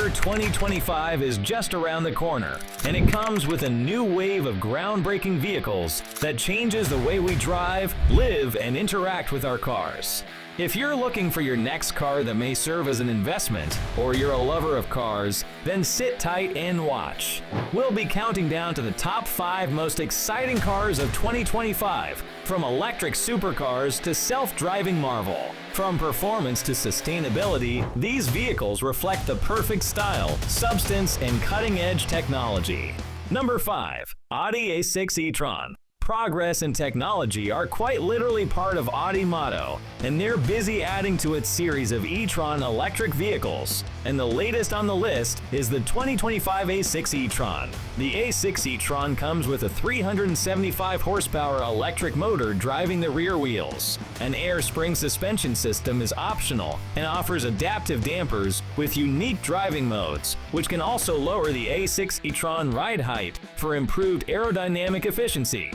year 2025 is just around the corner, and it comes with a new wave of groundbreaking vehicles that changes the way we drive, live, and interact with our cars. If you're looking for your next car that may serve as an investment, or you're a lover of cars, then sit tight and watch. We'll be counting down to the top 5 most exciting cars of 2025, from electric supercars to self-driving marvel. From performance to sustainability, these vehicles reflect the perfect style, substance, and cutting-edge technology. Number 5. Audi A6 E-tron. Progress and technology are quite literally part of Audi motto, and they're busy adding to its series of e-tron electric vehicles. And the latest on the list is the 2025 A6 e-tron. The A6 e-tron comes with a 375 horsepower electric motor driving the rear wheels. An air spring suspension system is optional and offers adaptive dampers with unique driving modes, which can also lower the A6 e-tron ride height for improved aerodynamic efficiency.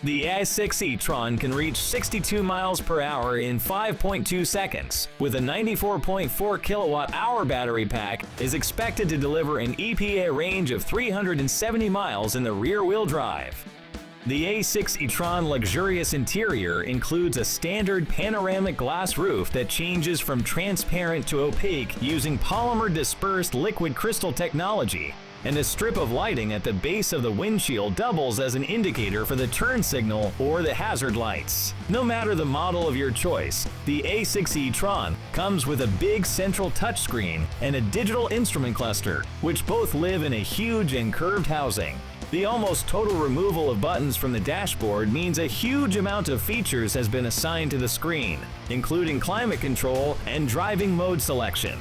The A6 e-tron can reach 62 miles per hour in 5.2 seconds, with a 94.4 kilowatt-hour battery pack is expected to deliver an EPA range of 370 miles in the rear-wheel drive. The A6 e-tron luxurious interior includes a standard panoramic glass roof that changes from transparent to opaque using polymer-dispersed liquid crystal technology, and a strip of lighting at the base of the windshield doubles as an indicator for the turn signal or the hazard lights. No matter the model of your choice, the A6 e-tron comes with a big central touchscreen and a digital instrument cluster, which both live in a huge and curved housing. The almost total removal of buttons from the dashboard means a huge amount of features has been assigned to the screen, including climate control and driving mode selection.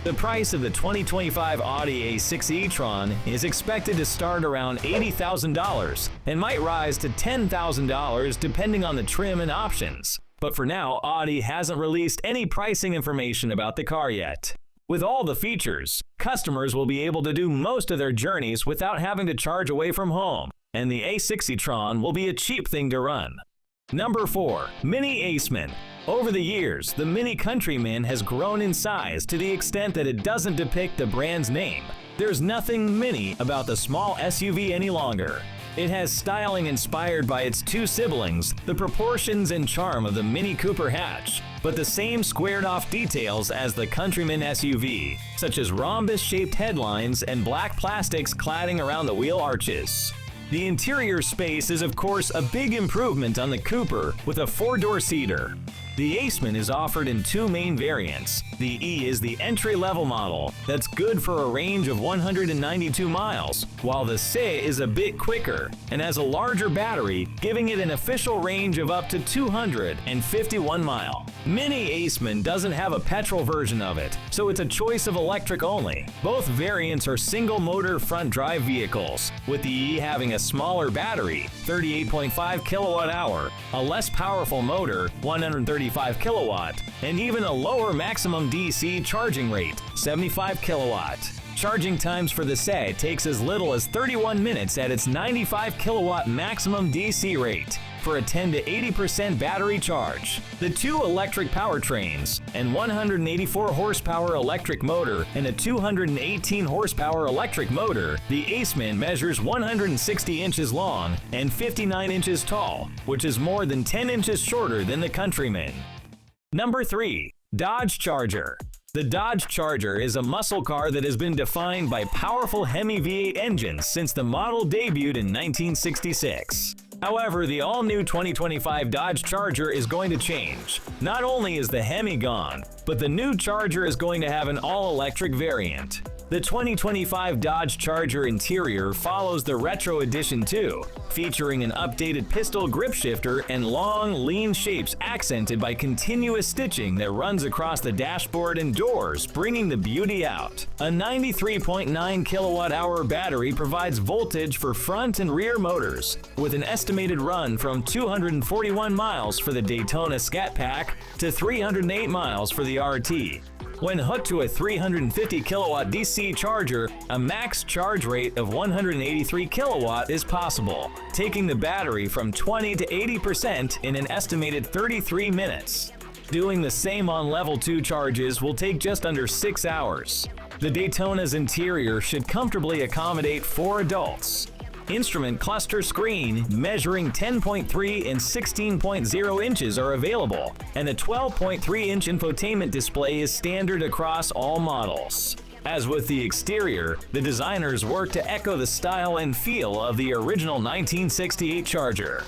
The price of the 2025 Audi A6 e-tron is expected to start around $80,000 and might rise to $10,000 depending on the trim and options. But for now, Audi hasn't released any pricing information about the car yet. With all the features, customers will be able to do most of their journeys without having to charge away from home, and the A6 e-tron will be a cheap thing to run. Number 4. Mini Aceman. Over the years, the Mini Countryman has grown in size to the extent that it doesn't depict the brand's name. There's nothing mini about the small SUV any longer. It has styling inspired by its 2 siblings, the proportions and charm of the Mini Cooper hatch, but the same squared-off details as the Countryman SUV, such as rhombus-shaped headlines and black plastics cladding around the wheel arches. The interior space is of course a big improvement on the Cooper with a 4-door seater. The Aceman is offered in 2 main variants. The E is the entry-level model that's good for a range of 192 miles, while the C is a bit quicker and has a larger battery, giving it an official range of up to 251 miles. Mini Aceman doesn't have a petrol version of it, so it's a choice of electric only. Both variants are single-motor front-drive vehicles, with the E having a smaller battery, 38.5 kilowatt-hour, a less powerful motor, 135 kilowatt, and even a lower maximum DC charging rate, 75 kilowatt. Charging times for the SE takes as little as 31 minutes at its 95 kilowatt maximum DC rate for a 10 to 80% battery charge. The 2 electric powertrains, and 184 horsepower electric motor and a 218 horsepower electric motor, the Aceman measures 160 inches long and 59 inches tall, which is more than 10 inches shorter than the Countryman. Number 3. Dodge Charger. The Dodge Charger is a muscle car that has been defined by powerful Hemi V8 engines since the model debuted in 1966. However, the all-new 2025 Dodge Charger is going to change. Not only is the Hemi gone, but the new Charger is going to have an all-electric variant. The 2025 Dodge Charger interior follows the Retro Edition 2, featuring an updated pistol grip shifter and long, lean shapes accented by continuous stitching that runs across the dashboard and doors, bringing the beauty out. A 93.9 kilowatt-hour battery provides voltage for front and rear motors, with an estimated run from 241 miles for the Daytona Scat Pack to 308 miles for the RT. When hooked to a 350 kilowatt DC charger, a max charge rate of 183 kilowatt is possible, taking the battery from 20 to 80% in an estimated 33 minutes. Doing the same on level 2 charges will take just under 6 hours. The Daytona's interior should comfortably accommodate 4 adults. Instrument cluster screen measuring 10.3 and 16.0 inches are available, and a 12.3-inch infotainment display is standard across all models. As with the exterior, the designers worked to echo the style and feel of the original 1968 Charger.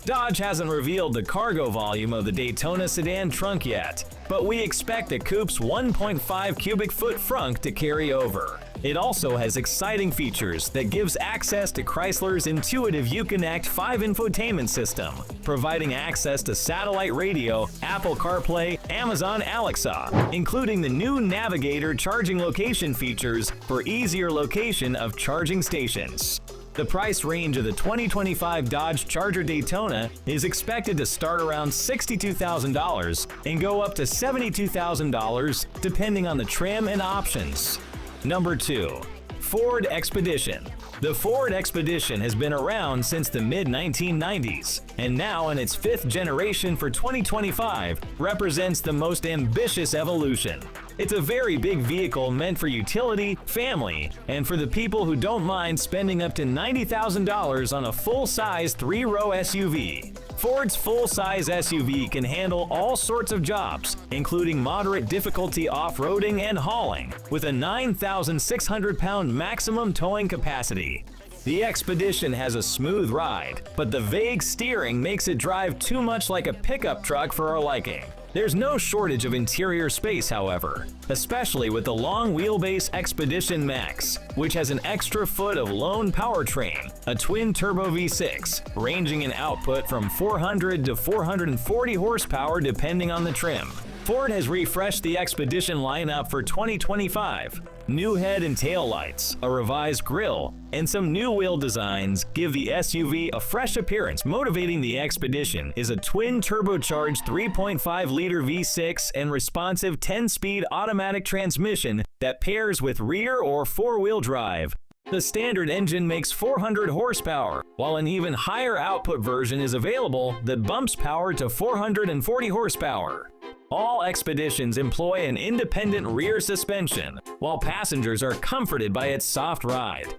Dodge hasn't revealed the cargo volume of the Daytona sedan trunk yet, but we expect the coupe's 1.5 cubic foot frunk to carry over. It also has exciting features that gives access to Chrysler's intuitive Uconnect 5 infotainment system, providing access to satellite radio, Apple CarPlay, Amazon Alexa, including the new Navigator charging location features for easier location of charging stations. The price range of the 2025 Dodge Charger Daytona is expected to start around $62,000 and go up to $72,000 depending on the trim and options. Number 2. Ford Expedition. The Ford Expedition has been around since the mid-1990s, and now in its 5th generation for 2025 represents the most ambitious evolution. It's a very big vehicle meant for utility, family, and for the people who don't mind spending up to $90,000 on a full-size 3-row SUV. Ford's full-size SUV can handle all sorts of jobs, including moderate difficulty off-roading and hauling, with a 9,600-pound maximum towing capacity. The Expedition has a smooth ride, but the vague steering makes it drive too much like a pickup truck for our liking. There's no shortage of interior space, however, especially with the long wheelbase Expedition Max, which has an extra foot of lone powertrain, a twin-turbo V6, ranging in output from 400 to 440 horsepower depending on the trim. Ford has refreshed the Expedition lineup for 2025. New head and tail lights, a revised grille, and some new wheel designs give the SUV a fresh appearance. Motivating the Expedition is a twin turbocharged 3.5-liter V6 and responsive 10-speed automatic transmission that pairs with rear or four-wheel drive. The standard engine makes 400 horsepower, while an even higher output version is available that bumps power to 440 horsepower. All Expeditions employ an independent rear suspension, while passengers are comforted by its soft ride.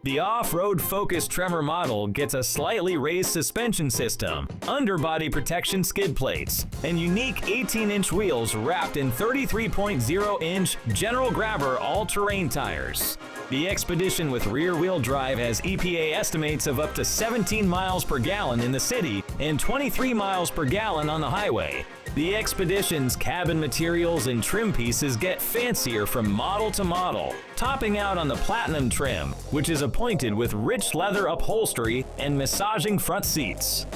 The off-road Focus Tremor model gets a slightly raised suspension system, underbody protection skid plates, and unique 18-inch wheels wrapped in 33.0-inch General Grabber all-terrain tires. The Expedition with rear-wheel drive has EPA estimates of up to 17 miles per gallon in the city and 23 miles per gallon on the highway. The Expedition's cabin materials and trim pieces get fancier from model to model, topping out on the Platinum trim, which is appointed with rich leather upholstery and massaging front seats.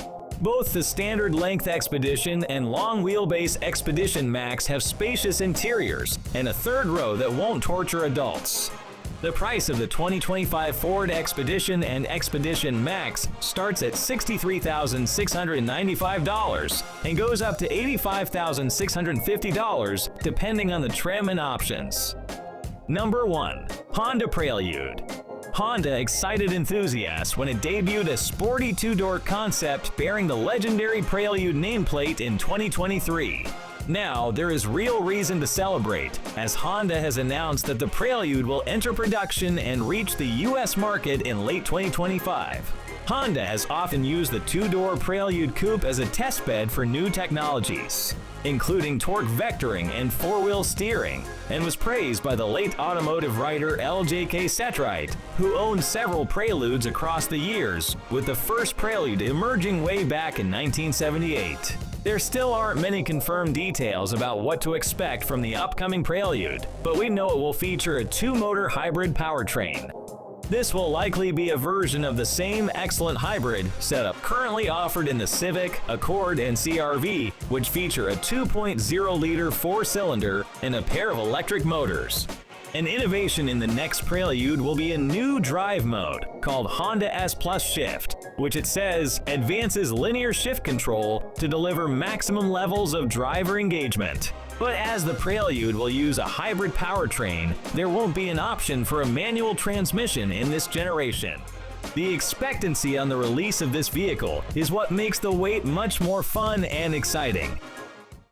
Both the standard length Expedition and long wheelbase Expedition Max have spacious interiors and a third row that won't torture adults. The price of the 2025 Ford Expedition and Expedition Max starts at $63,695 and goes up to $85,650 depending on the trim and options. Number 1. Honda Prelude. Honda excited enthusiasts when it debuted a sporty two-door concept bearing the legendary Prelude nameplate in 2023. Now, there is real reason to celebrate, as Honda has announced that the Prelude will enter production and reach the US market in late 2025. Honda has often used the two-door Prelude coupe as a testbed for new technologies, including torque vectoring and four-wheel steering, and was praised by the late automotive writer L.J.K. Setright, who owned several Preludes across the years, with the first Prelude emerging way back in 1978. There still aren't many confirmed details about what to expect from the upcoming Prelude, but we know it will feature a two-motor hybrid powertrain. This will likely be a version of the same excellent hybrid setup currently offered in the Civic, Accord, and CR-V, which feature a 2.0-liter four-cylinder and a pair of electric motors. An innovation in the next Prelude will be a new drive mode called Honda S Plus Shift, which it says advances linear shift control to deliver maximum levels of driver engagement. But as the Prelude will use a hybrid powertrain, there won't be an option for a manual transmission in this generation. The expectancy on the release of this vehicle is what makes the wait much more fun and exciting.